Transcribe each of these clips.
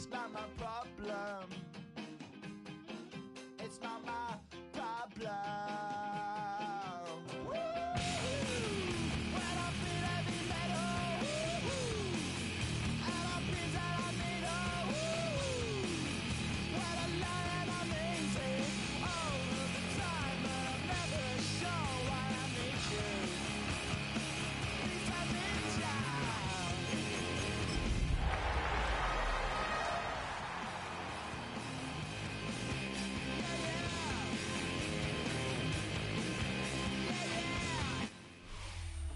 It's not my problem. It's not my problem.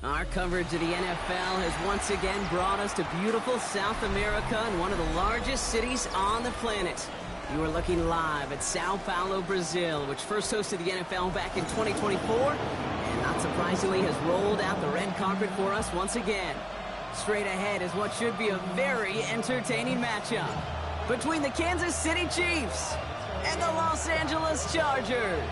Our coverage of the NFL has once again brought us to beautiful South America and one of the largest cities on the planet. You are looking live at Sao Paulo, Brazil, which first hosted the NFL back in 2024, and not surprisingly has rolled out the red carpet for us once again. Straight ahead is what should be a very entertaining matchup between the Kansas City Chiefs and the Los Angeles Chargers.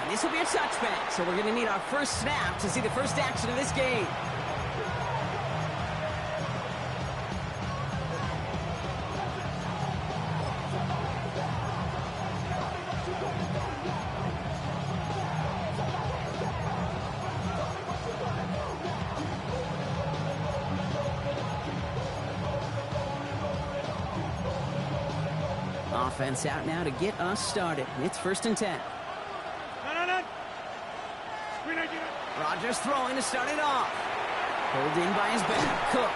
This will be a touchback, so we're going to need our first snap to see the first action of this game. Offense out now to get us started. It's 1st and 10. Rodgers throwing to start it off. Pulled in by his back. Cook.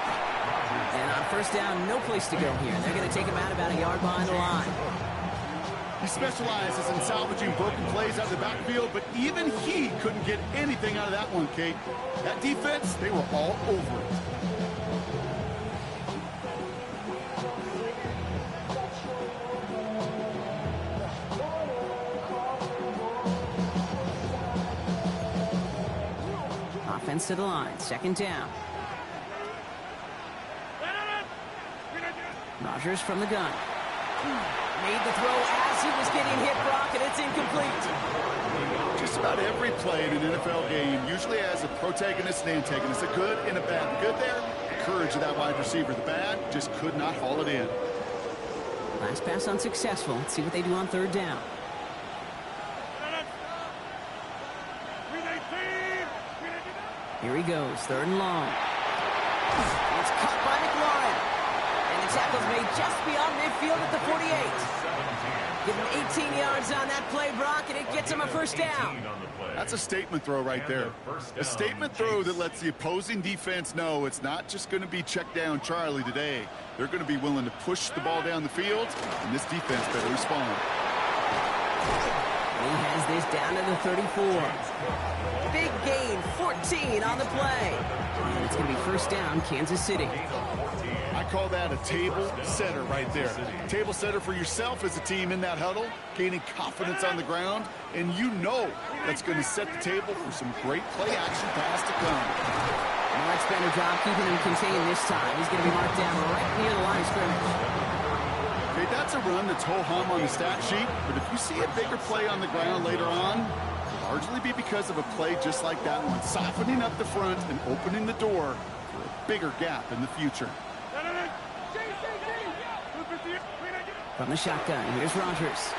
And on first down, no place to go here. They're going to take him out about a yard behind the line. He specializes in salvaging broken plays out of the backfield, but even he couldn't get anything out of that one, Kate. That defense, they were all over it. Offense to the line, 2nd down. Rodgers from the gun. Made the throw as he was getting hit, Brock, and it's incomplete. Just about every play in an NFL game usually has a protagonist and antagonist, a good and a bad. The good there, the courage of that wide receiver. The bad, just could not haul it in. Last pass unsuccessful. Let's see what they do on 3rd down. Here he goes, 3rd and long. It's caught by McLaurin. And the tackle's made just beyond midfield at the 48. Give him 18 yards on that play, Brock, and it gets him a first down. That's a statement throw right there. A statement throw that lets the opposing defense know it's not just going to be check down Charlie today. They're going to be willing to push the ball down the field, and this defense better respond. He has this down to the 34. Big gain, 14 on the play. And it's going to be first down, Kansas City. I call that a table setter right there. Table setter for yourself as a team in that huddle, gaining confidence on the ground, and you know that's going to set the table for some great play action pass to come. Much better job keeping him contained this time. He's going to be marked down right near the line of scrimmage. Okay, that's a run that's ho-hum on the stat sheet, but if you see a bigger play on the ground later on, largely be because of a play just like that one, softening up the front and opening the door for a bigger gap in the future. From the shotgun, here's Rodgers.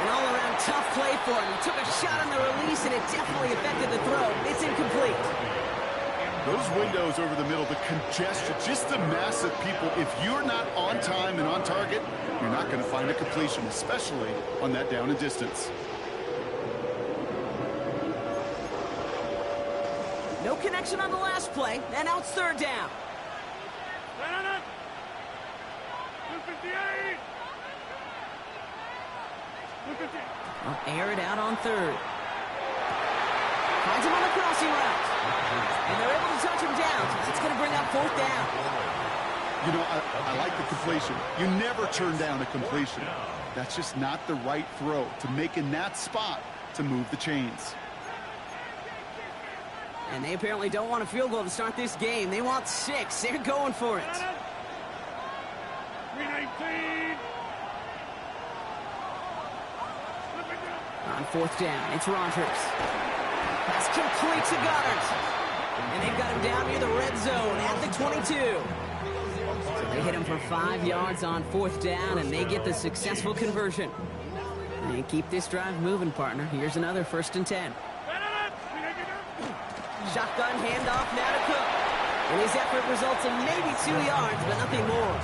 An all-around tough play for him. He took a shot on the release, and it definitely affected the throw. It's incomplete. Those windows over the middle, the congestion, just the mass of people. If you're not on time and on target, you're not going to find a completion, especially on that down and distance. No connection on the last play, and now it's 3rd down. Well, air it out on 3rd. Finds him on the crossing route. And they're able to touch him down. That's going to bring up 4th down. You know, I like the completion. You never turn down a completion. That's just not the right throw to make in that spot to move the chains. And they apparently don't want a field goal to start this game. They want 6. They're going for it. 319. On 4th down, it's Rodgers. Pass complete to Goddard. And they've got him down near the red zone at the 22. So they hit him for 5 yards on 4th down, and they get the successful conversion. And keep this drive moving, partner. Here's another 1st and 10. Shotgun handoff now to Cook. And his effort results in maybe 2 yards, but nothing more.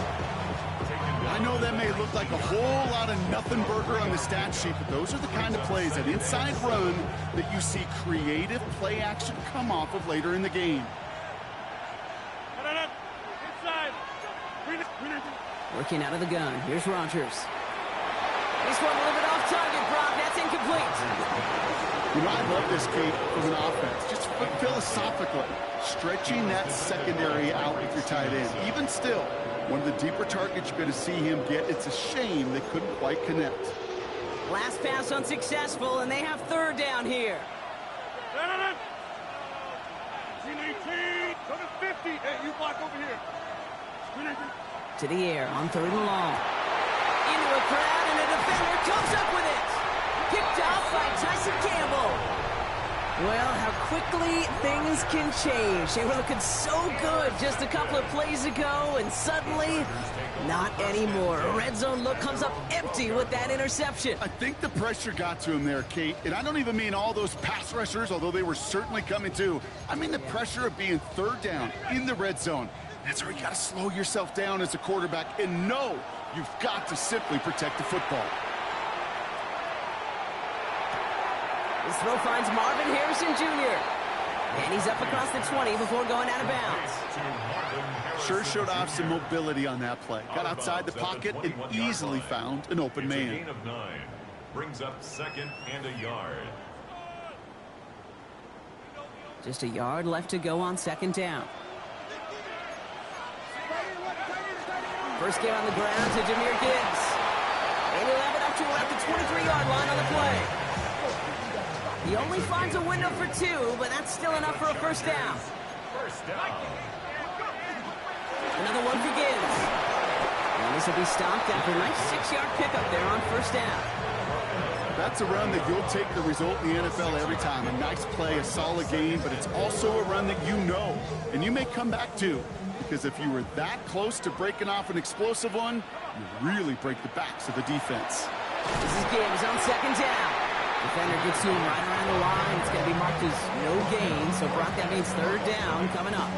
I know that may look like a whole lot of nothing burger on the stat sheet, but those are the kind of plays, that inside run, that you see creative play action come off of later in the game. Working out of the gun. Here's Rodgers. This one a little bit off target, Brock. That's incomplete. You know, I love this, Kate, from an offense. Just philosophically, stretching that secondary out with your tight end. Even still, one of the deeper targets you're going to see him get. It's a shame they couldn't quite connect. Last pass unsuccessful, and they have 3rd down here. Hey, you block over here. To the air on 3rd and long. Into a crowd, and a defender comes up with it. Picked off by Tyson Campbell. Well, how quickly things can change. They were looking so good just a couple of plays ago, and suddenly, not anymore. A red zone look comes up empty with that interception. I think the pressure got to him there, Kate. And I don't even mean all those pass rushers, although they were certainly coming too. I mean the pressure of being 3rd down in the red zone. That's where you got to slow yourself down as a quarterback and know you've got to simply protect the football. This throw finds Marvin Harrison Jr. And he's up across the 20 before going out of bounds. Sure showed off some mobility on that play. Got outside the pocket and easily found an open man. Gain of 9. Brings up 2nd and a yard. Just a yard left to go on 2nd down. First get on the ground to Jahmyr Gibbs. And he'll have it up to about the 23-yard line on the play. He only finds a window for 2, but that's still enough for a 1st down. Another one for Gibbs. And this will be stopped after a nice 6-yard pickup there on 1st down. That's a run that you'll take the result in the NFL every time. A nice play, a solid game, but it's also a run that you know, and you may come back to. Because if you were that close to breaking off an explosive one, you really break the backs of the defense. This is Gibbs on 2nd down. Defender gets to him right around the line. It's going to be marked as no gain. So, Brock, that means 3rd down coming up.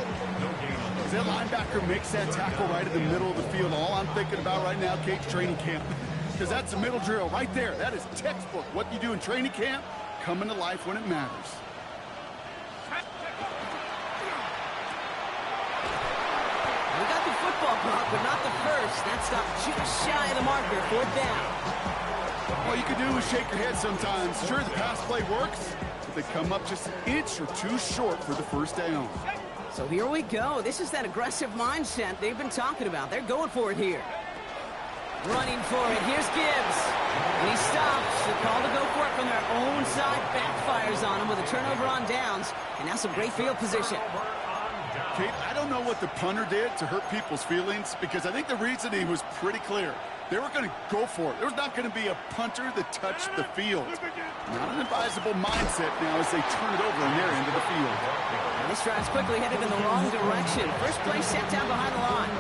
As that linebacker makes that tackle right in the middle of the field, all I'm thinking about right now, Kate's training camp. Because that's a middle drill right there. That is textbook. What you do in training camp, coming to life when it matters. We got the football block, but not the first. That stopped just shy of the marker. 4th down. All you can do is shake your head sometimes. Sure, the pass play works, but they come up just an inch or 2 short for the 1st down. So here we go. This is that aggressive mindset they've been talking about. They're going for it here. Running for it. Here's Gibbs. And he stops. The call to go for it from their own side backfires on him with a turnover on downs. And now some great field position. Kate, I don't know what the punter did to hurt people's feelings, because I think the reasoning was pretty clear. They were going to go for it. There's not going to be a punter that touched the field. Not an advisable mindset now as they turn it over in their end of the field. And this drive's quickly headed in the wrong direction. First play set down behind the line.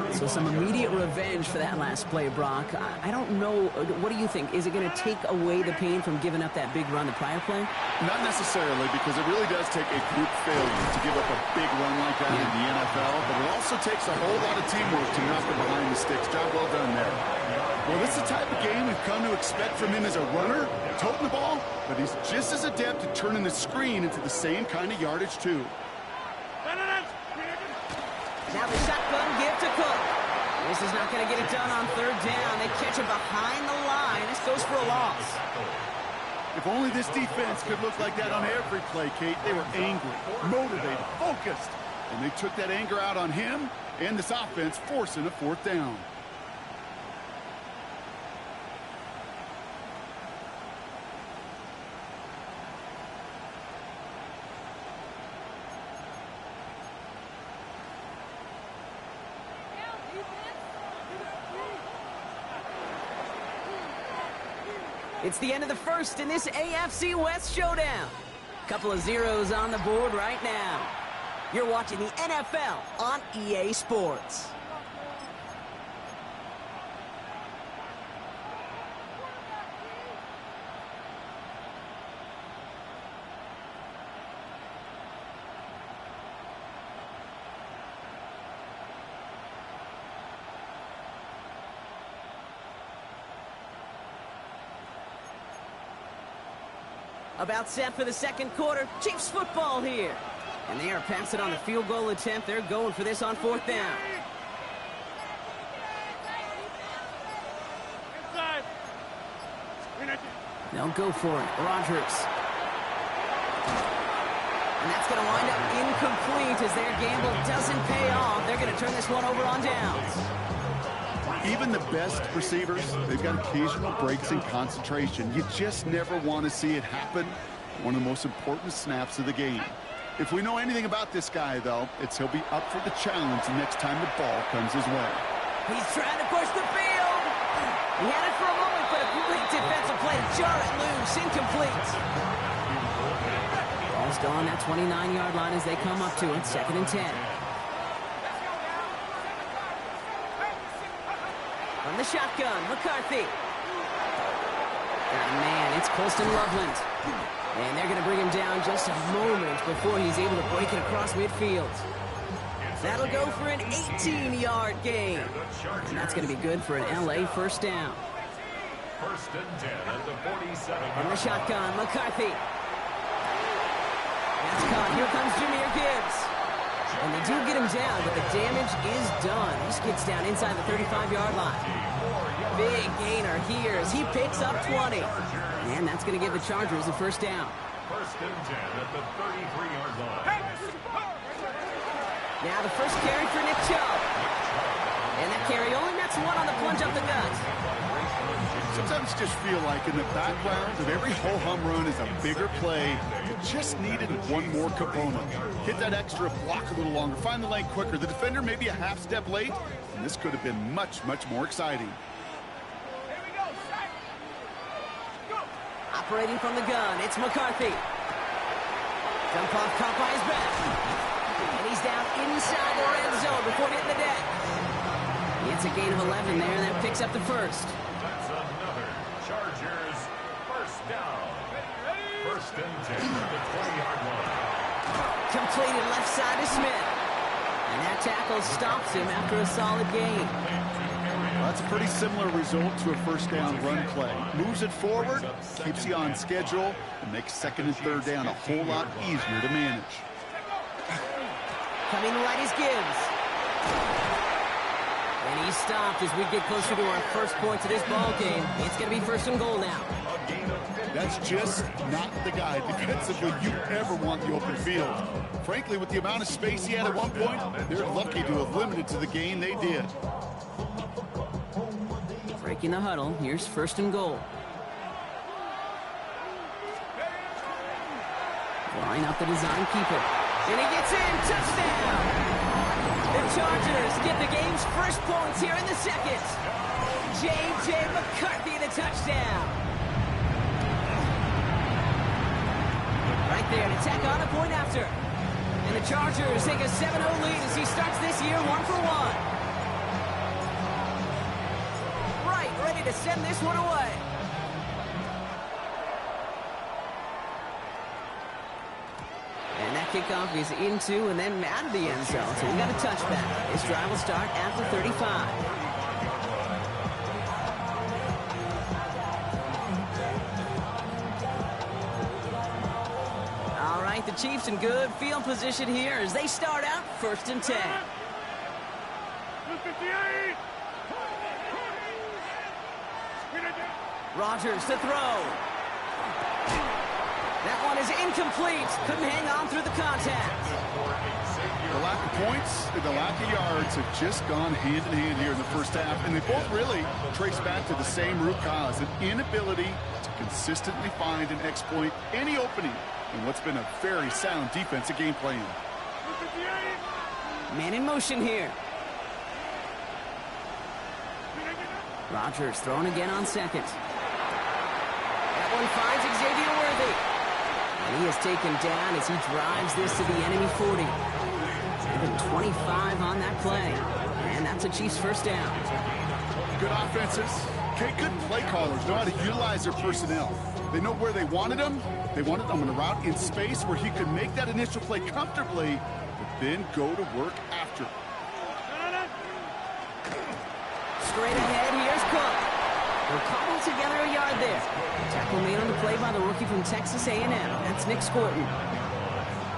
So some immediate revenge for that last play, Brock. I don't know. What do you think? Is it going to take away the pain from giving up that big run the prior play? Not necessarily, because it really does take a group failure to give up a big run like that in the NFL, but it also takes a whole lot of teamwork to knock it behind the sticks. Job well done there. Well, this is the type of game we've come to expect from him as a runner, toting the ball, but he's just as adept at turning the screen into the same kind of yardage, too. Now the shotgun give to Cook. This is not going to get it done on 3rd down. They catch him behind the line. This goes for a loss. If only this defense could look like that on every play, Kate. They were angry, motivated, focused. And they took that anger out on him and this offense, forcing a 4th down. It's the end of the first in this AFC West showdown. Couple of zeros on the board right now. You're watching the NFL on EA Sports. About set for the second quarter. Chiefs football here. And they are passing on the field goal attempt. They're going for this on fourth down. Inside. They'll go for it. Rodgers. And that's going to wind up incomplete as their gamble doesn't pay off. They're going to turn this one over on downs. Even the best receivers, they've got occasional breaks in concentration. You just never want to see it happen. One of the most important snaps of the game. If we know anything about this guy, though, it's he'll be up for the challenge next time the ball comes his way. He's trying to push the field. He had it for a moment, but a great defensive play to jar it loose. Incomplete. Ball's still on that 29-yard line as they come up to it. 2nd and 10. From the shotgun, McCarthy. And man, it's Colston Loveland. And they're going to bring him down just a moment before he's able to break it across midfield. That'll go for an 18-yard gain. And that's going to be good for an LA first down. 1st and 10 at the 47. From the shotgun, McCarthy. That's caught. Here comes Jahmyr Gibbs. And they do get him down, but the damage is done. This gets down inside the 35-yard line. Big gainer here as he picks up 20. And that's going to give the Chargers a first down. 1st and 10 at the 33-yard line. Now the first carry for Nick Chubb. And that carry only nets one on the plunge up the gut. Sometimes just feel like in the background of every ho-hum run is a bigger play. You just needed one more component. Hit that extra block a little longer. Find the lane quicker. The defender maybe a half step late. And this could have been much, much more exciting. Operating from the gun, it's McCarthy. Jump off caught by his back. And he's down inside the red zone before hitting the deck. It's a gain of 11 there, and that picks up the first. That's another Chargers first down. 1st and 10 at the 20-yard line. Completed left side to Smith. And that tackle stops him after a solid gain. That's a pretty similar result to a first down run play. Moves it forward, keeps you on schedule, and makes 2nd and 3rd down a whole lot easier to manage. Coming right is Gibbs. And he's stopped as we get closer to our first points of this ball game. It's going to be 1st and goal now. That's just not the guy defensively you ever want the open field. Frankly, with the amount of space he had at one point, they're lucky to have limited to the gain they did. Breaking the huddle. Here's 1st and goal. Line up the design keeper. And he gets in. Touchdown! The Chargers get the game's first points here in the second. J.J. McCarthy the touchdown. Right there to tack on a point after. And the Chargers take a 7-0 lead as he starts this year 1-for-1. Ready to send this one away. And that kickoff is into and then out of the end zone. So we got a touchback. This drive will start at the 35. All right, the Chiefs in good field position here as they start out 1st and 10. 58. Rodgers to throw. That one is incomplete. Couldn't hang on through the contact. The lack of points and the lack of yards have just gone hand in hand here in the first half, and they both really trace back to the same root cause, an inability to consistently find and exploit any opening in what's been a very sound defensive game plan. Man in motion here. Rodgers throwing again on 2nd. That one finds Xavier Worthy. And he is taken down as he drives this to the enemy 40. Even 25 on that play. And that's a Chiefs first down. Good offenses. Okay, good play callers know how to utilize their personnel. They know where they wanted him. They wanted him on a route in space where he could make that initial play comfortably, but then go to work after. Straight ahead, here's Cook. They'll cobble together a yard there. Tackle made on the play by the rookie from Texas A&M. That's Nick Scorton.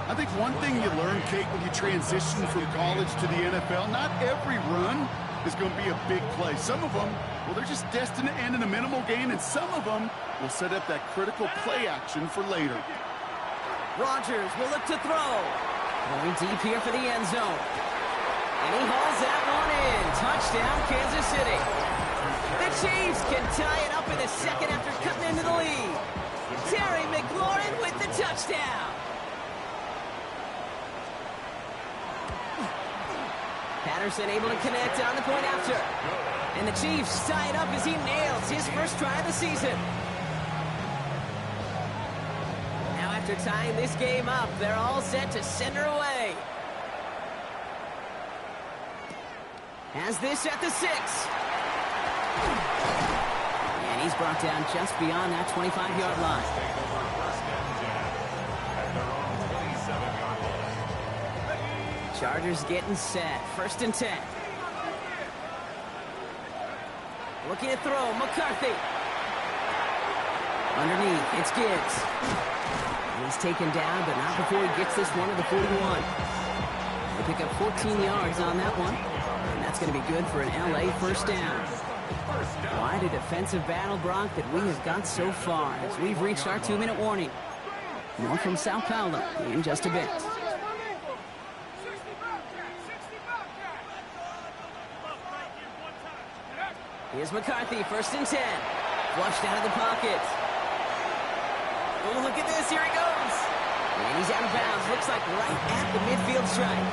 I think one thing you learn, Kate, when you transition from college to the NFL, not every run is going to be a big play. Some of them, well, they're just destined to end in a minimal gain, and some of them will set up that critical play action for later. Rodgers will look to throw. Going deep here for the end zone. And he hauls that one in. Touchdown, Kansas City. The Chiefs can tie it up in the second after cutting into the lead. Terry McLaurin with the touchdown. Patterson able to connect on the point after. And the Chiefs tie it up as he nails his first try of the season. Now after tying this game up, they're all set to send her away. Has this at the 6. And he's brought down just beyond that 25-yard line. Chargers getting set. First and 10. Looking to throw. McCarthy. Underneath. It's Gibbs. He's taken down, but not before he gets this one to the 41. They pick up 14 yards on that one. And that's going to be good for an LA first down. Quite a defensive battle, Brock, that we have got so far as we've reached our 2-minute warning. More from Sao Paulo in just a bit. Here's McCarthy, first and 10. Flushed out of the pocket. Oh, look at this, here he goes. And he's out of bounds, looks like right at the midfield stripe.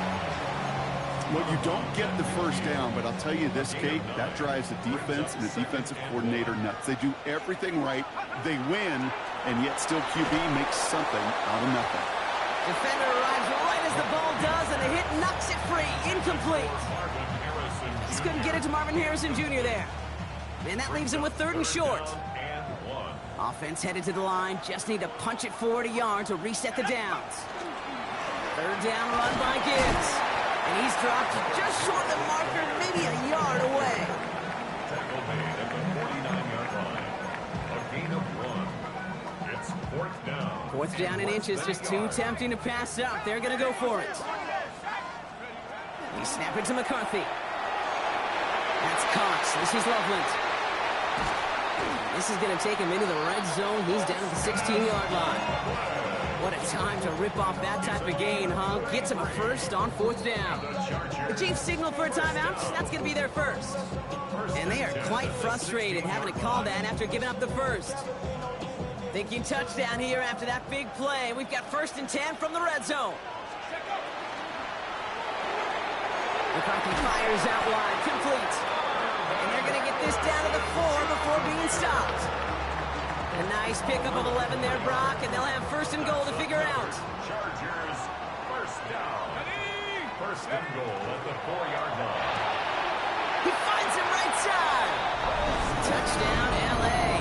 Well, you don't get the first down, but I'll tell you this, Kate, that drives the defense and the defensive coordinator nuts. They do everything right, they win, and yet still QB makes something out of nothing. Defender arrives right as the ball does, and the hit knocks it free. Incomplete. Just couldn't get it to Marvin Harrison Jr. there. And that leaves him with 3rd and short. Offense headed to the line. Just need to punch it forward a yard to reset the downs. 3rd down run by Gibbs. And he's dropped just short of the marker, maybe a yard away. Tackle made at the 49-yard line. A gain of 1. It's 4th down. 4th down and inches, just too tempting to pass up. They're going to go for it. They snap it to McCarthy. That's Cox. This is Loveland. This is going to take him into the red zone. He's down at the 16-yard line. What a time to rip off that type of gain, huh? Gets him a first on 4th down. The Chiefs signal for a timeout. That's going to be their first. And they are quite frustrated having to call that after giving up the first. Thinking touchdown here after that big play. We've got 1st and 10 from the red zone. McCarthy fires out wide, complete. And they're going to get this down to the 4 before being stopped. A nice pickup of 11 there, Brock, and they'll have 1st and goal to figure out. Chargers, 1st down. 1st and goal at the 4-yard line. He finds him right side. Touchdown, LA.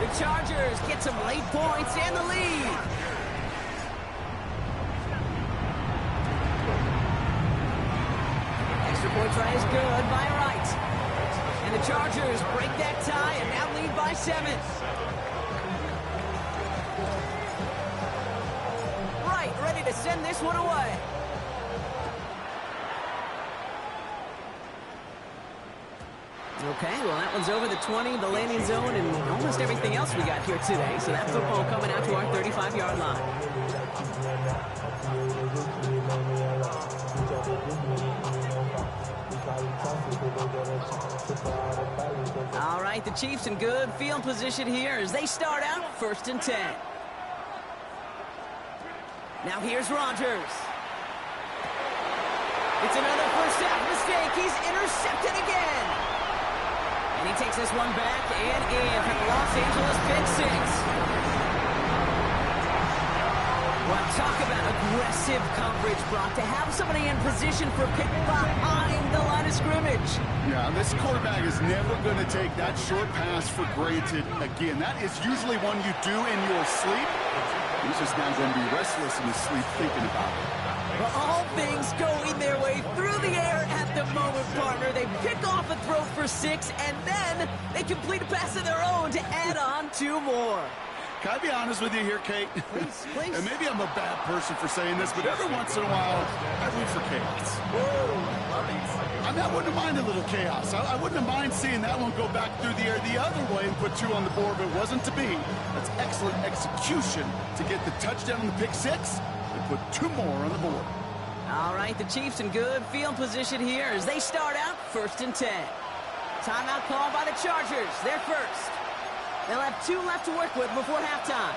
The Chargers get some late points and the lead. Extra point try is good by Wright. And the Chargers break that tie and now lead by 7. Wright ready to send this one away. Okay, well, that one's over the 20, the landing zone, and almost everything else we got here today. So that football coming out to our 35-yard line. All right, the Chiefs in good field position here as they start out 1st and 10. Now here's Rodgers. It's another first half mistake. He's intercepted again. And he takes this one back and in for the Los Angeles pick 6. Well, talk about aggressive coverage, Brock. To have somebody in position for a pick behind the line of scrimmage. Yeah, this quarterback is never going to take that short pass for granted again. That is usually one you do in your sleep. He's just now going to be restless in his sleep thinking about it. Well, all things going their way through the air at the moment, partner. They pick off a throw for 6, and then they complete a pass of their own to add on 2 more. Can I be honest with you here, Kate? Please, please. And maybe I'm a bad person for saying this, but every once in a while, I root for chaos. I mean, I wouldn't mind a little chaos. I wouldn't mind seeing that one go back through the air the other way and put 2 on the board, but it wasn't to be. That's excellent execution to get the touchdown on the pick 6 and put 2 more on the board. All right, the Chiefs in good field position here as they start out 1st and 10. Timeout called by the Chargers. They're first. They'll have 2 left to work with before halftime.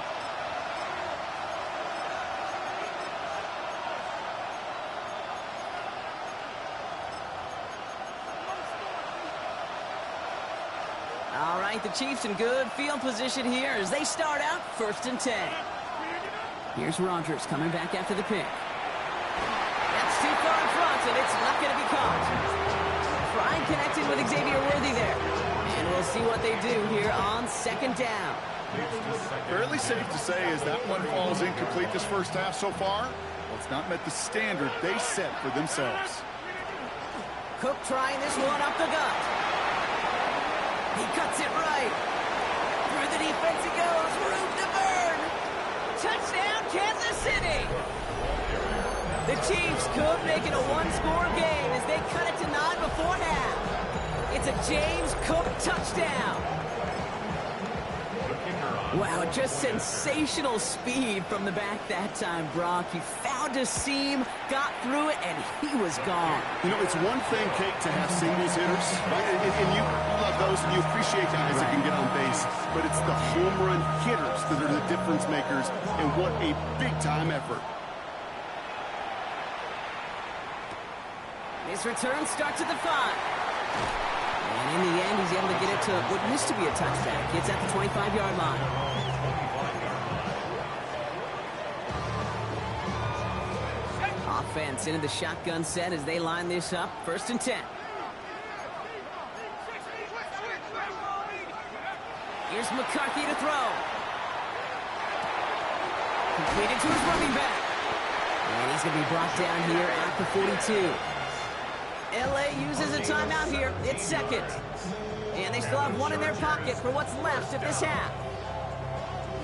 All right, the Chiefs in good field position here as they start out 1st and 10. Here's Rodgers coming back after the pick. That's too far in front, and it's not going to be caught. Prime connected with Xavier Worthy there. And we'll see what they do here on 2nd down. Fairly safe to say as that one falls incomplete this first half so far, well, it's not met the standard they set for themselves. Cook trying this one up the gut. He cuts it right. Through the defense he goes. Room to burn. Touchdown, Kansas City. The Chiefs could make it a 1-score game as they cut it to 9 before half. It's a James Cook touchdown. Wow, just sensational speed from the back that time, Brock. He found a seam, got through it, and he was gone. You know, it's one thing, Kate, to have singles hitters, right? And you love those, and you appreciate guys that can get on base. But it's the home run hitters that are the difference makers, and what a big-time effort. His return starts at the 5. And in the end, he's able to get it to what used to be a touchback. It's at the 25-yard line. Offense into the shotgun set as they line this up. 1st and 10. Here's McCarthy to throw. Completed to his running back. And he's going to be brought down here at the 42. LA uses a timeout here. It's 2nd. And they still have 1 in their pocket for what's left of this half.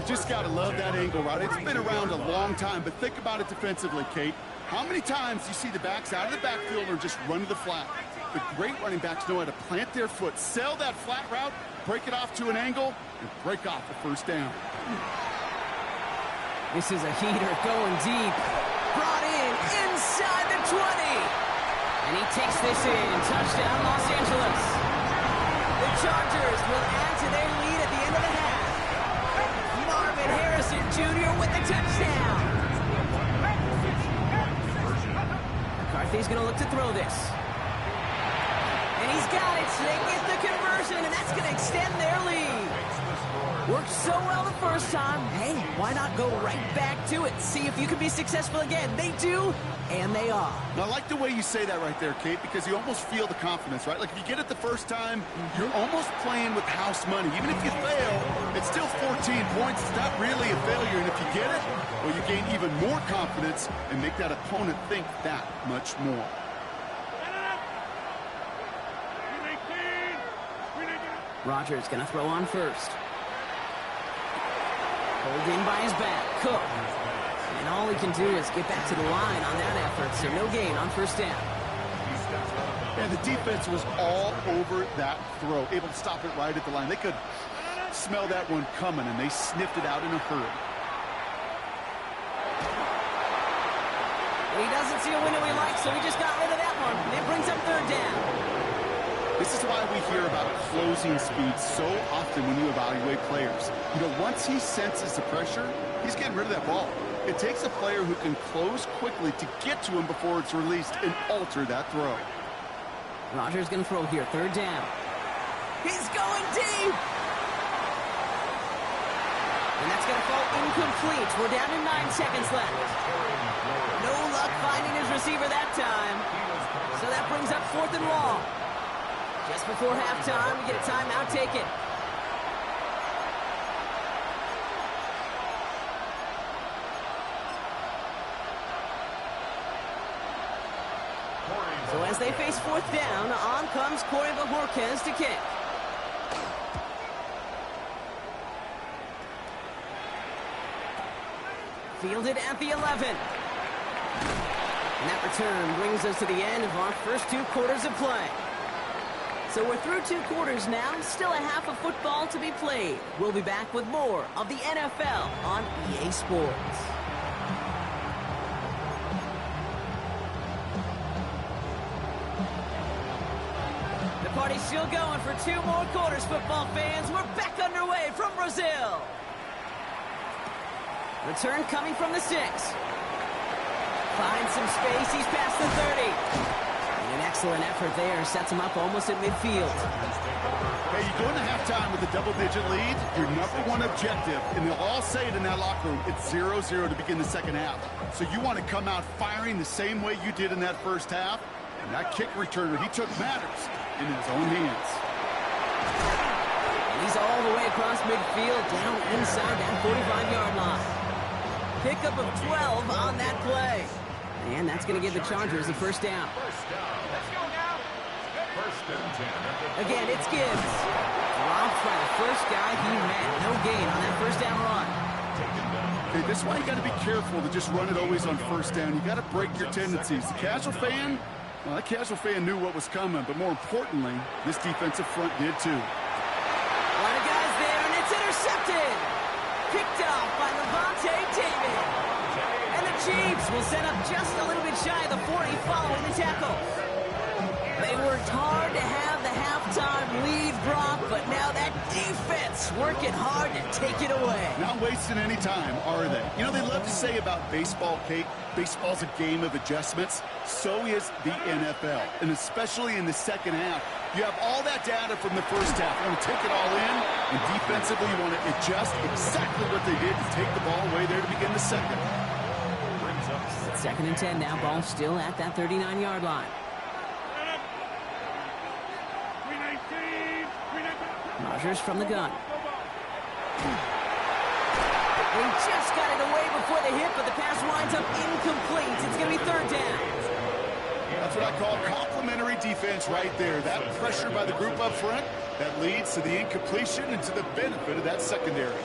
You just got to love that angle, right? It's been around a long time, but think about it defensively, Kate. How many times do you see the backs out of the backfield or just run to the flat? The great running backs know how to plant their foot, sell that flat route, break it off to an angle, and break off the 1st down. This is a heater going deep. Brought in inside the 20. And he takes this in. Touchdown, Los Angeles. The Chargers will add to their lead at the end of the half. Marvin Harrison Jr. with the touchdown. McCarthy's going to look to throw this. And he's got it. So they get the conversion, and that's going to extend their lead. Worked so well the first time. Hey, why not go right back to it? See if you can be successful again. They do, and they are. Now, I like the way you say that right there, Kate, because you almost feel the confidence, right? Like, if you get it the first time, you're almost playing with house money. Even if you fail, it's still 14 points. It's not really a failure, and if you get it, well, you gain even more confidence and make that opponent think that much more. Rodgers going to throw on first. Pulled in by his back. Cook. And all he can do is get back to the line on that effort, so no gain on 1st down. And the defense was all over that throw, able to stop it right at the line. They could smell that one coming, and they sniffed it out in a hurry. He doesn't see a window he likes, so he just got rid of that one. It brings up 3rd down. This is why we hear about closing speed so often when you evaluate players. You know, once he senses the pressure, he's getting rid of that ball. It takes a player who can close quickly to get to him before it's released and alter that throw. Rodgers going to throw here, 3rd down. He's going deep! And that's going to fall incomplete. We're down to 9 seconds left. No luck finding his receiver that time. So that brings up 4th and long. Just before halftime, we get a timeout taken. So as they face 4th down, on comes Corey Bojorquez to kick. Fielded at the 11. And that return brings us to the end of our first 2 quarters of play. So we're through 2 quarters now, still a half of football to be played. We'll be back with more of the NFL on EA Sports. The party's still going for 2 more quarters, football fans. We're back underway from Brazil. Return coming from the 6. Finds some space. He's past the 30. And an excellent effort there. Sets him up almost at midfield. Hey, you go into halftime with a double-digit lead, your #1 objective, and they'll all say it in that locker room, it's 0-0 to begin the second half. So you want to come out firing the same way you did in that first half. And that kick returner he took matters in his own hands. And he's all the way across midfield, down inside that 45-yard line. Pickup of 12 on that play. And that's going to give the Chargers the first down. First down. Let's go now. First and 10. Again, it's Gibbs. Robbed by the first guy he met. No gain on that first down run. Okay, this is why you got to be careful to just run it always on first down. You got to break your tendencies. The casual fan, well, that casual fan knew what was coming, but more importantly, this defensive front did too. A lot of guys there, and it's intercepted. Picked off by Levante David. And the Chiefs will set up just a little bit shy of the 40 following the tackle. They worked hard to have the halftime lead, Brock, but now that defense working hard to take it away. Not wasting any time, are they? You know, they love to say about baseball, Kate, baseball's a game of adjustments. So is the NFL, and especially in the second half. You have all that data from the first half. You want to take it all in, and defensively you want to adjust exactly what they did to take the ball away there to begin the second. Brings up 2nd and 10 now, ball still at that 39-yard line. Rodgers from the gun. They just got it away before the hit, but the pass winds up incomplete. It's going to be 3rd down. That's what I call complimentary defense right there. That pressure by the group up front, that leads to the incompletion and to the benefit of that secondary.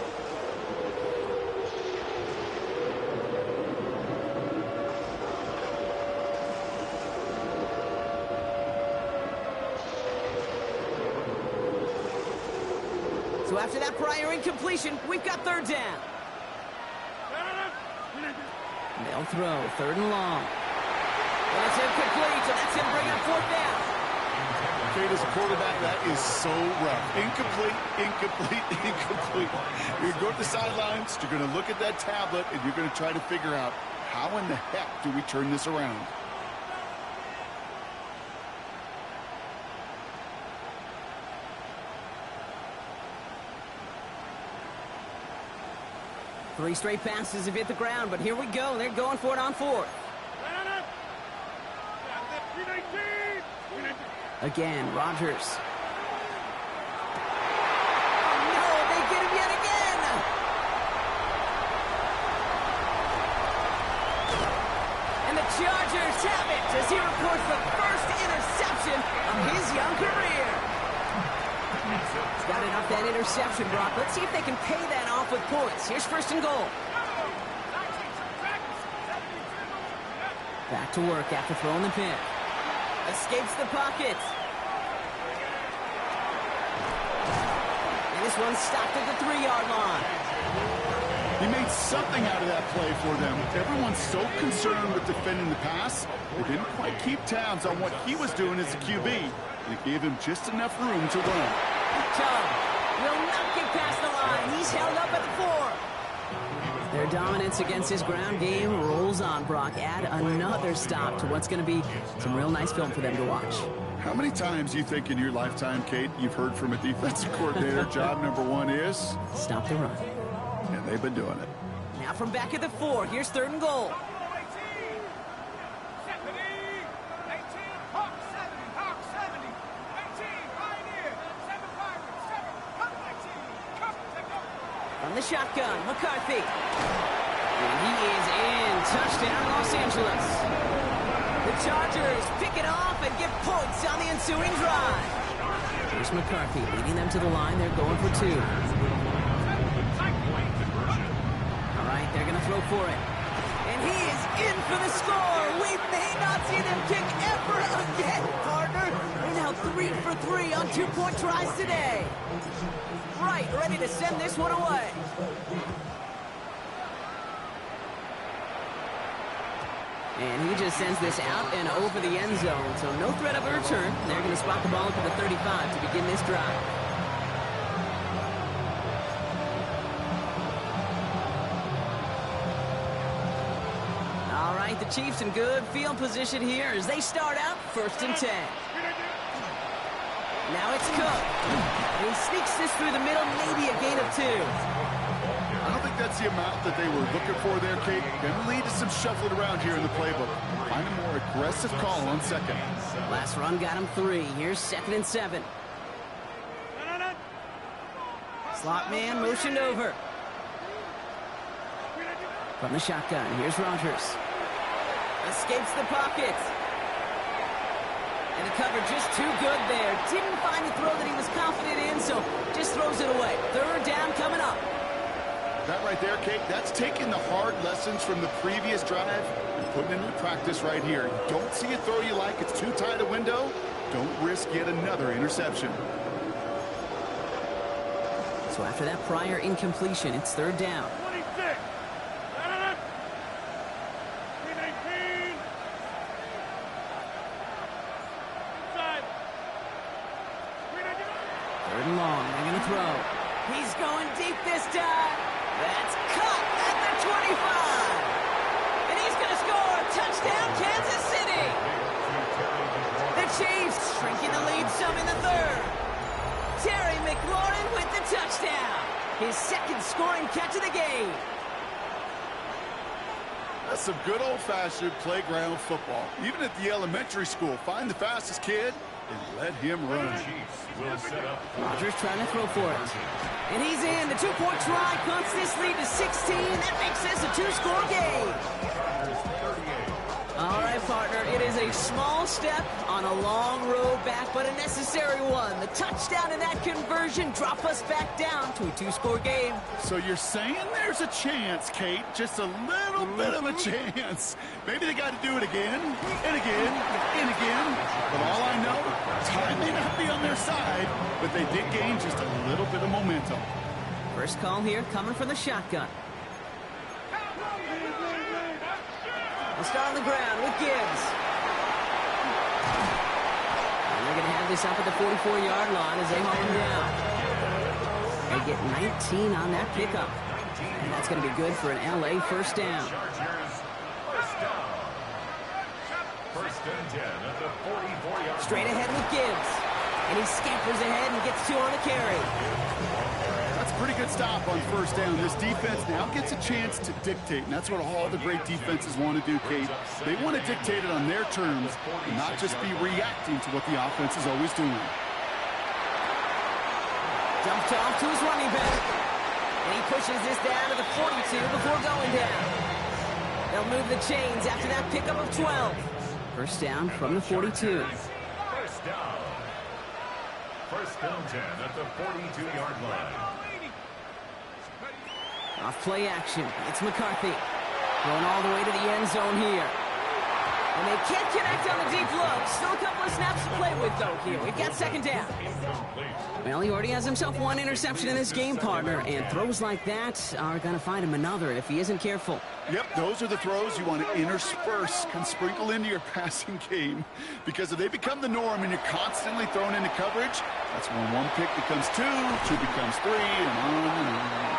So after that prior incompletion, we've got 3rd down. They'll throw 3rd and long. And it's incomplete, so that's going to bring up 4th down. Kate, as a quarterback, that is so rough. Incomplete, incomplete, incomplete. You're going to go to the sidelines, you're going to look at that tablet, and you're going to try to figure out how in the heck do we turn this around. Three straight passes have hit the ground, but here we go. They're going for it on 4th. Again, Rodgers. No, they get him yet again. And the Chargers have it as he records the first interception of his young career. He's got it off that interception, Brock. Let's see if they can pay that off with points. Here's 1st and goal. Back to work after throwing the pick. Escapes the pocket. And this one's stopped at the 3-yard line. He made something out of that play for them. Everyone's so concerned with defending the pass, they didn't quite keep tabs on what he was doing as a QB. And it gave him just enough room to run. Chubb will not get past the line. He's held up at the 4. Their dominance against his ground game rolls on, Brock. Add another stop to what's going to be some real nice film for them to watch. How many times do you think in your lifetime, Kate, you've heard from a defensive coordinator, job #1 is? Stop the run. and they've been doing it. Now from back at the 4, here's 3rd and goal. From the shotgun, McCarthy. And he is in. Touchdown, Los Angeles. The Chargers pick it off and get points on the ensuing drive. Here's McCarthy leading them to the line. They're going for 2. All right, they're going to throw for it. And he is in for the score. We may not see them kick ever again, partner. They're now 3 for 3 on 2-point tries today. Right, ready to send this one away. And he just sends this out and over the end zone, so no threat of a return. They're going to spot the ball at the 35 to begin this drive. All right, the Chiefs in good field position here as they start out 1st and 10. Now it's Cook. He sneaks this through the middle, maybe a gain of 2. I don't think that's the amount that they were looking for there, Kate. Going to lead to some shuffling around here in the playbook. Find a more aggressive call on 2nd. Last run got him 3. Here's 2nd and 7. Slot man motioned over. From the shotgun, here's Rodgers. Escapes the pocket. And the cover just too good there. Didn't find the throw that he was confident in, so just throws it away. 3rd down coming up. That right there, Kate, that's taking the hard lessons from the previous drive and putting it into practice right here. You don't see a throw you like, it's too tight a window, don't risk yet another interception. So after that prior incompletion, it's 3rd down. 26. 3rd and long, they're going to throw. He's going deep this time. That's cut at the 25. And he's going to score. Touchdown, Kansas City. The Chiefs shrinking the lead some in the 3rd. Terry McLaurin with the touchdown. His 2nd scoring catch of the game. That's some good old-fashioned playground football. Even at the elementary school, find the fastest kid and let him run. Rodgers trying to throw for it. And he's in. The 2-point try cuts this lead to 16. That makes this a 2-score game. All right, partner. It is a small step on a long road back, but a necessary one. The touchdown and that conversion drop us back down to a 2-score game. So you're saying there's a chance, Kate, just a little bit of a chance. Maybe they got to do it again, and again, and again. But all I know, time may not be on their side, but they did gain just a little bit of momentum. First call here coming from the shotgun. We'll start on the ground with Gibbs. And they're going to have this up at the 44-yard line as they haul him down. They get 19 on that pickup. And that's going to be good for an LA 1st down. First and 10 at the 44-yard. Straight ahead with Gibbs. And he scampers ahead and gets 2 on the carry. That's a pretty good stop on 1st down. This defense now gets a chance to dictate, and that's what all the great defenses want to do, Kate. They want to dictate it on their terms and not just be reacting to what the offense is always doing. Dumped off to his running back. And he pushes this down to the 42 before going down. They'll move the chains after that pickup of 12. 1st down from the 42. First down. 1st and 10 at the 42-yard line. Off play action. It's McCarthy. Going all the way to the end zone here. And they can't connect on the deep look. Still a couple of snaps to play with, though, here. We've got 2nd down. Well, he already has himself 1 interception in this game, partner. And throws like that are going to find him another if he isn't careful. Yep, those are the throws you want to intersperse and sprinkle into your passing game. Because if they become the norm and you're constantly thrown into coverage, that's when 1 pick becomes 2, 2 becomes 3, and on and on.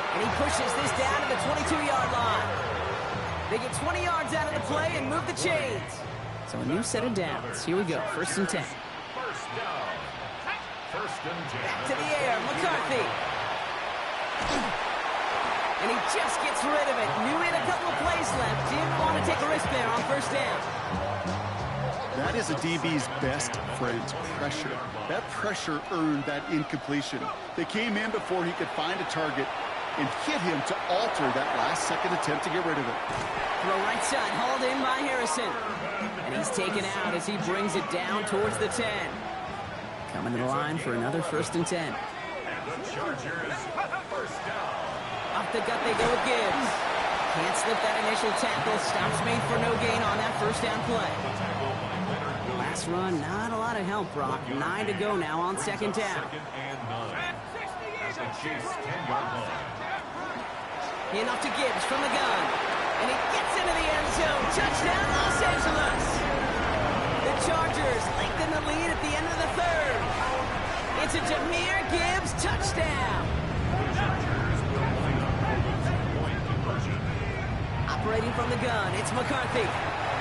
And he pushes this down to the 22-yard line. They get 20 yards out of the play and move the chains. So a new set of downs. Here we go, 1st and 10. First down. 1st and 10. Back to the air, McCarthy. And he just gets rid of it. Knew he had a couple of plays left. Didn't want to take a risk there on first down. That is a DB's best friend, pressure. That pressure earned that incompletion. They came in before he could find a target and hit him to alter that last-second attempt to get rid of it. Throw right side, hauled in by Harrison. And he's taken out as he brings it down towards the 10. Coming to the line for another 1st and 10. And the Chargers, first down. Off the gut they go with Gibbs. Can't slip that initial tackle. Stops made for no gain on that first down play. Last run, not a lot of help, Brock. 9 to go now on 2nd down. 2nd and 9. As the Chiefs 10-yard line. Handoff to Gibbs from the gun. And he gets into the end zone. Touchdown, Los Angeles. The Chargers lengthen the lead at the end of the 3rd. It's a Jahmyr Gibbs touchdown. Operating from the gun, it's McCarthy.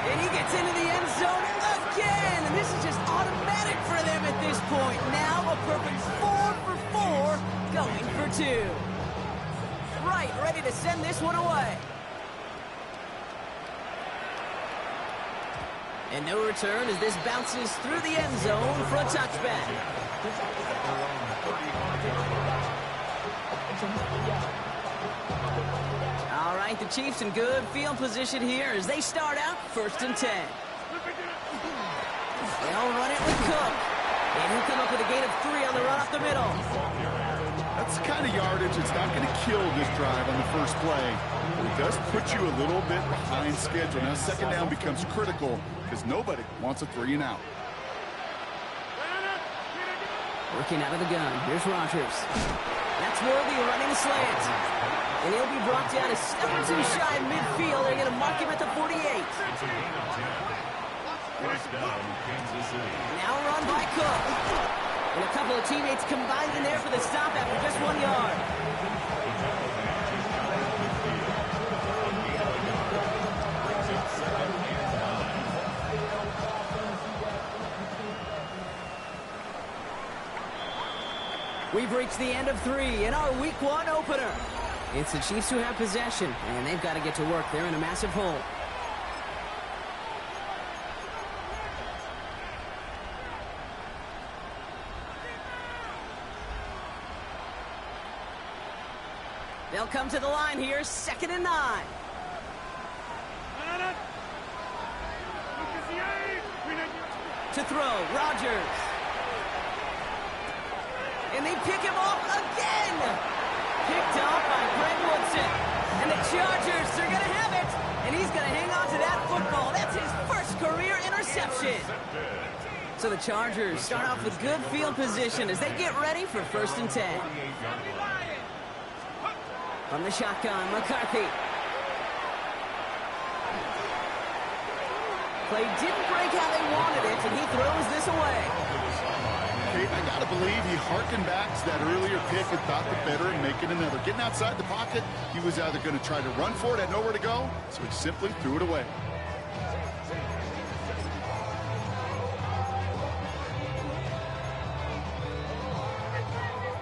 And he gets into the end zone again. And this is just automatic for them at this point. Now a perfect 4 for 4, going for 2. Right, ready to send this one away. And no return as this bounces through the end zone for a touchback. All right, the Chiefs in good field position here as they start out 1st and 10. They'll run it with Cook. And he'll come up with a gain of 3 on the run up the middle. That's the kind of yardage that's not going to kill this drive on the first play. But it does put you a little bit behind schedule. Now 2nd down becomes critical because nobody wants a 3 and out. Working out of the gun. Here's Rodgers. That's Worthy running the slant. And he'll be brought down a step or 2 shy of midfield. They're going to mark him at the 48. First down, Kansas City. Now run by Cook. And a couple of teammates combined in there for the stop after just 1 yard. We've reached the end of 3 in our Week 1 opener. It's the Chiefs who have possession, and they've got to get to work. They're in a massive hole. They'll come to the line here, 2nd and 9. To throw, Rodgers. And they pick him off again. Picked off by Greg Woodson. And the Chargers are going to have it. And he's going to hang on to that football. That's his first career interception. So the Chargers start off with good field position as they get ready for 1st and 10. From the shotgun, McCarthy. Play didn't break how they wanted it, and he throws this away. Kate, I got to believe he harkened back to that earlier pick and thought the better in making another. Getting outside the pocket, he was either going to try to run for it, had nowhere to go, so he simply threw it away.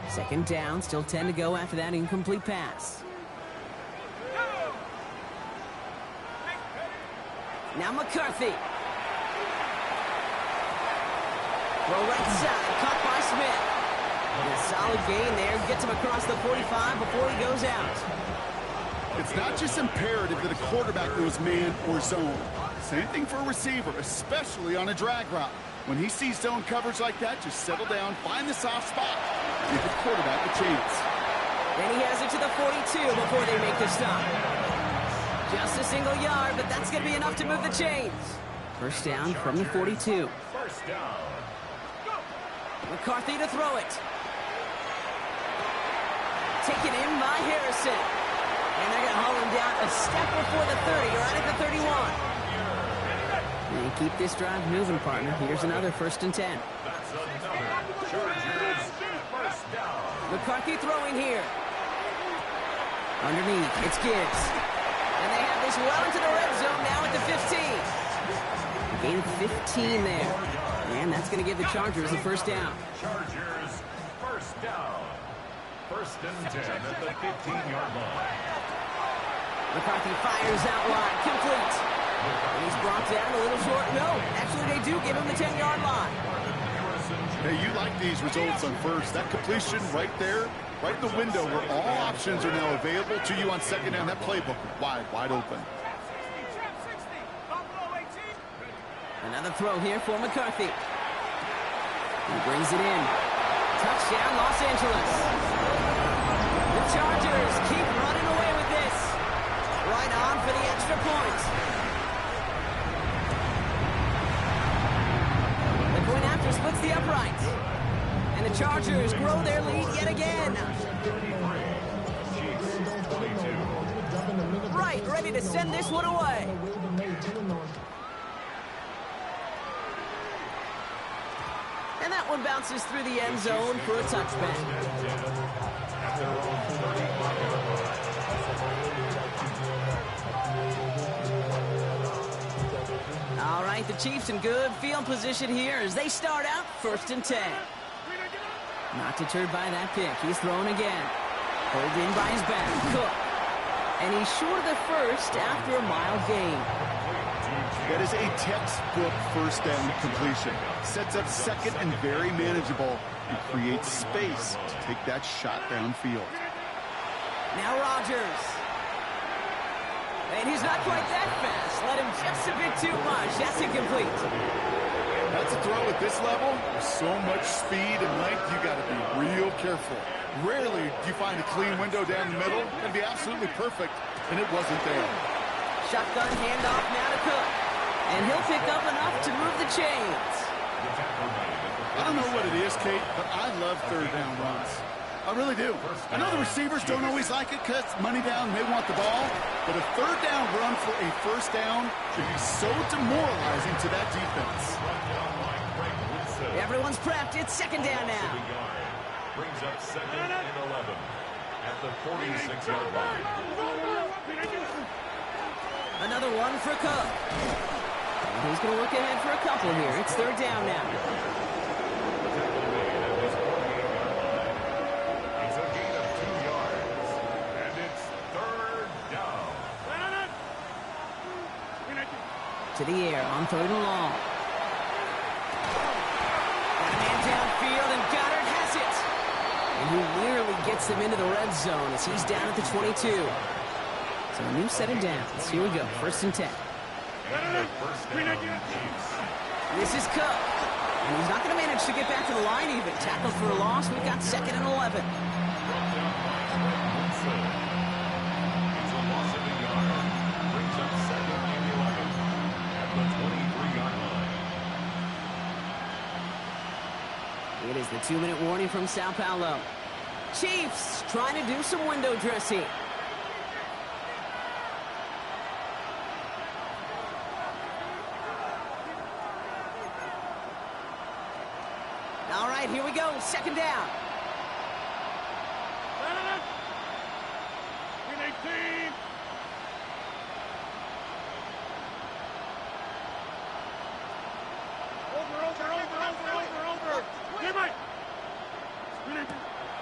Second down, still 10 to go after that incomplete pass. Now McCarthy. Throw right side, caught by Smith. And a solid gain there, gets him across the 45 before he goes out. It's not just imperative that a quarterback goes man or zone. Same thing for a receiver, especially on a drag route. When he sees zone coverage like that, just settle down, find the soft spot, give the quarterback a chance. Then he has it to the 42 before they make the stop. Just a single yard, but that's going to be enough to move the chains. First down from the 42. First down. McCarthy to throw it. Taken in by Harrison. And they're going to haul him down a step before the 30, right at the 31. And keep this drive moving, partner. Here's another 1st and 10. That's another Chargers first down. McCarthy throwing here. Underneath, it's Gibbs. And they have this well into the red zone now at the 15. A gain of 15 there. And that's going to give the Chargers the first down. Chargers first down. 1st and 10 at the 15-yard line. McCarthy fires out wide, complete. And he's brought down a little short. No, actually they do give him the 10-yard line. Hey, you like these results on first. That completion right there, right in the window where all options are now available to you on second down. That playbook wide open. Another throw here for McCarthy. He brings it in. Touchdown, Los Angeles. The Chargers keep running away with this. Right on for the extra point. The point after splits the upright. And the Chargers grow their lead yet again. Right, ready to send this one away. And that one bounces through the end zone for a touchback. All right, the Chiefs in good field position here as they start out 1st and 10. Not deterred by that pick. He's throwing again. Pulled in by his back. Cook. And he's short of the first after a mild gain. That is a textbook first down completion. Sets up second and very manageable and creates space to take that shot downfield. Now Rodgers. And he's not quite that fast. Let him just a bit too much. That's incomplete. That's a throw at this level. With so much speed and length, you got to be real careful. Rarely do you find a clean window down the middle. It'd be absolutely perfect, and it wasn't there. Shotgun handoff now to Cook. And he'll pick up enough to move the chains. I don't know what it is, Kate, but I love third down runs. I really do. I know the receivers don't always like it because money down, they want the ball. But a third down run for a first down can be so demoralizing to that defense. Everyone's prepped. It's second down now. Brings up 2nd and 11 at the 46-yard line. Another one for Cook. And he's going to look ahead for a couple here. It's third down now. It's a gain of 2 yards. And it's third down. To the air on 3rd and long. Got a man downfield, and Goddard has it. And he nearly gets them into the red zone as he's down at the 22. So a new set of downs. Here we go. 1st and 10. This is Cook. And he's not going to manage to get back to the line even. Tackled for a loss. We've got 2nd and 11. It's a loss of a yard. Brings up 2nd and 11 at the 23-yard line. It is the 2-minute warning from Sao Paulo. Chiefs trying to do some window dressing. All right, here we go. 2nd down.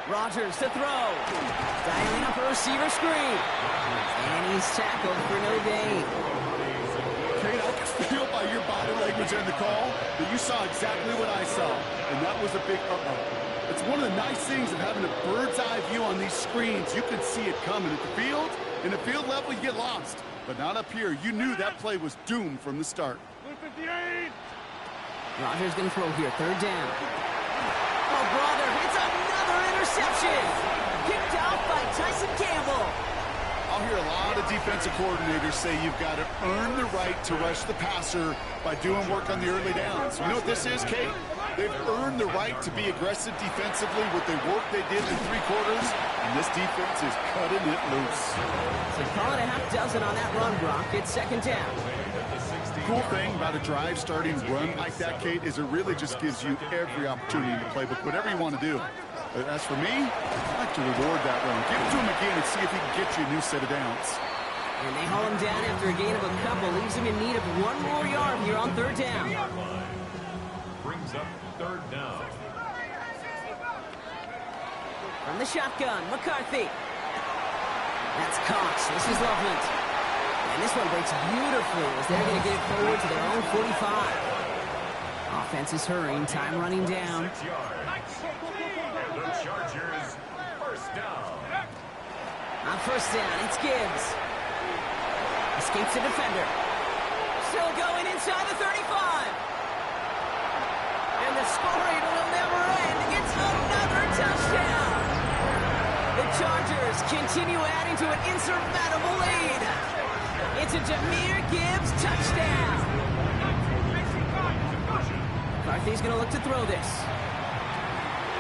Rodgers to throw. Dialing up a receiver screen. And he's tackled for no gain. Kate, I can feel by your body language in the call that you saw exactly what I saw, and that was a big uh-oh. It's one of the nice things of having a bird's eye view on these screens. You can see it coming at the field. In the field level, you get lost. But not up here. You knew that play was doomed from the start. Rodgers going to throw here. 3rd down. Oh, brother, it's another interception. Picked off by Tyson Campbell. I'll hear a lot of defensive coordinators say you've got to earn the right to rush the passer by doing work on the early downs. You know what this is, Kate? They've earned the right to be aggressive defensively with the work they did in 3 quarters, and this defense is cutting it loose. So call it a half dozen on that run, Brock. It's 2nd down. Cool thing about a drive starting run like that, Kate, is it really just gives you every opportunity in the playbook, whatever you want to do. As for me, I'd like to reward that run. Give it to him again and see if he can get you a new set of downs. And they haul him down after a gain of a couple. Leaves him in need of 1 more yard here on 3rd down. Brings up 3rd down. From the shotgun, McCarthy. That's Cox. This is Loveland. And this one breaks beautifully as they're going to get it forward to their own 45. Offense is hurrying. Time running down. 6 yards. And the Chargers, first down. On first down, it's Gibbs. Escapes the defender. Still going inside the 35. And the scoring will never end. It's another touchdown. The Chargers continue adding to an insurmountable lead. It's a Jahmyr Gibbs touchdown. McCarthy's going to look to throw this.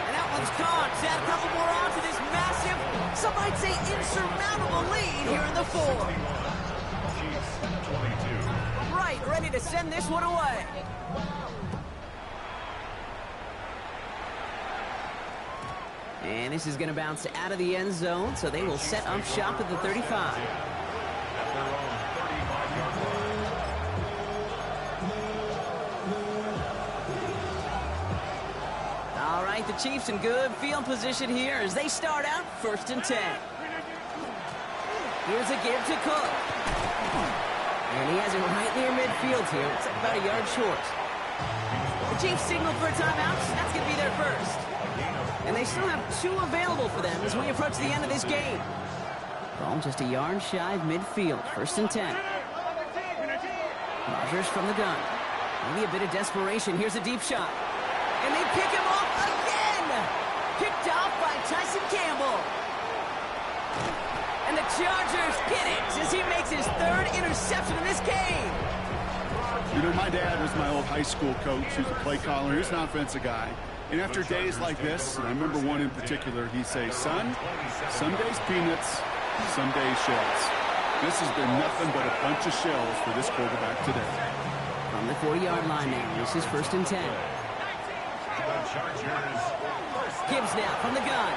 And that one's caught. Add a couple more on to this massive, some might say insurmountable lead here in the fourth. Chiefs 22. Right, ready to send this one away. And this is going to bounce out of the end zone, so they will set up shop at the 35. At their own 35-yard line. All right, the Chiefs in good field position here as they start out first and 10. Here's a give to Cook. And he has it right near midfield here. It's about a yard short. The Chiefs signal for a timeout. That's going to be their first. And they still have 2 available for them as we approach the end of this game. Ball just a yard shy of midfield. First and 10. Rodgers from the gun. Maybe a bit of desperation. Here's a deep shot. And they pick him off again! Picked off by Tyson Campbell. And the Chargers get it as he makes his 3rd interception in this game. You know, my dad was my old high school coach. He was a play caller. He's an offensive guy. And after days like this, and I remember one in particular, he'd say, son, some days peanuts, some days shells. This has been nothing but a bunch of shells for this quarterback today. From the 40-yard line now, this is first and 10. Gibbs now from the gun.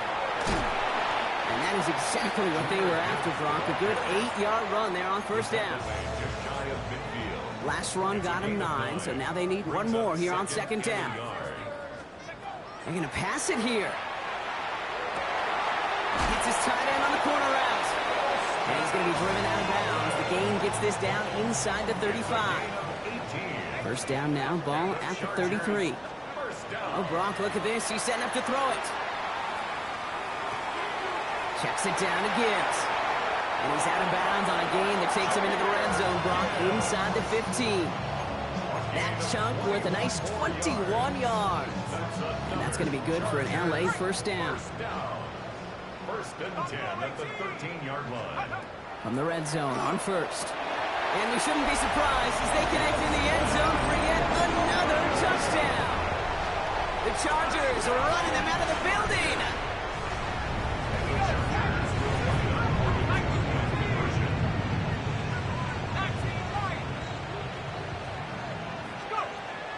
And that is exactly what they were after, Brock. A good 8-yard run there on first down. Last run got him 9, so now they need one more here on second down. They're going to pass it here. Gets his tight end on the corner route. And he's going to be driven out of bounds. The gain gets this down inside the 35. First down now, ball at the 33. Oh, Brock, look at this. He's setting up to throw it. Checks it down to Gibbs. And he's out of bounds on a gain that takes him into the red zone, Brock, inside the 15. That chunk worth a nice 21 yards. And that's going to be good for an LA first down. First and 10 at the 13-yard line. From the red zone on first. And we shouldn't be surprised as they connect in the end zone for yet another touchdown. The Chargers are running them out of the building.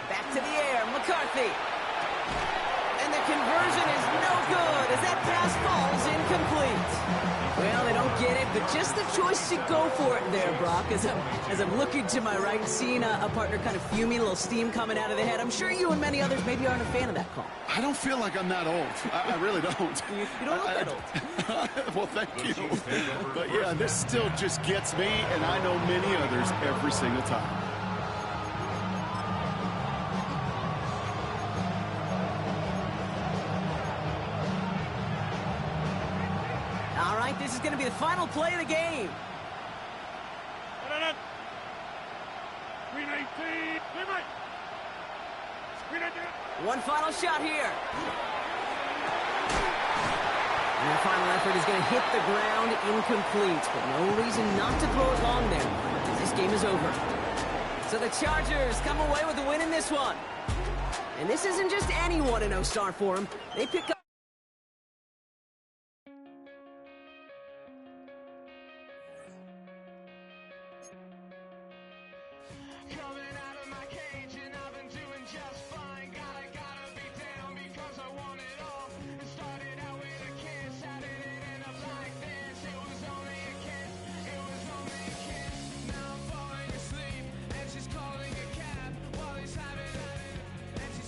Back to the air, McCarthy. And the conversion is no good as that pass falls incomplete. Well, they don't get it, but just the choice to go for it there, Brock, as I'm looking to my right, seeing a partner kind of fuming, a little steam coming out of the head. I'm sure you and many others maybe aren't a fan of that call. I don't feel like I'm that old. I really don't. You don't look that old. Well, thank you. But yeah, this still just gets me, and I know many others every single time. All right, this is going to be the final play of the game. One final shot here. And the final effort is going to hit the ground incomplete, but no reason not to throw it long there, as this game is over. So the Chargers come away with the win in this one. And this isn't just any 1-0 start for them. They pick up Coming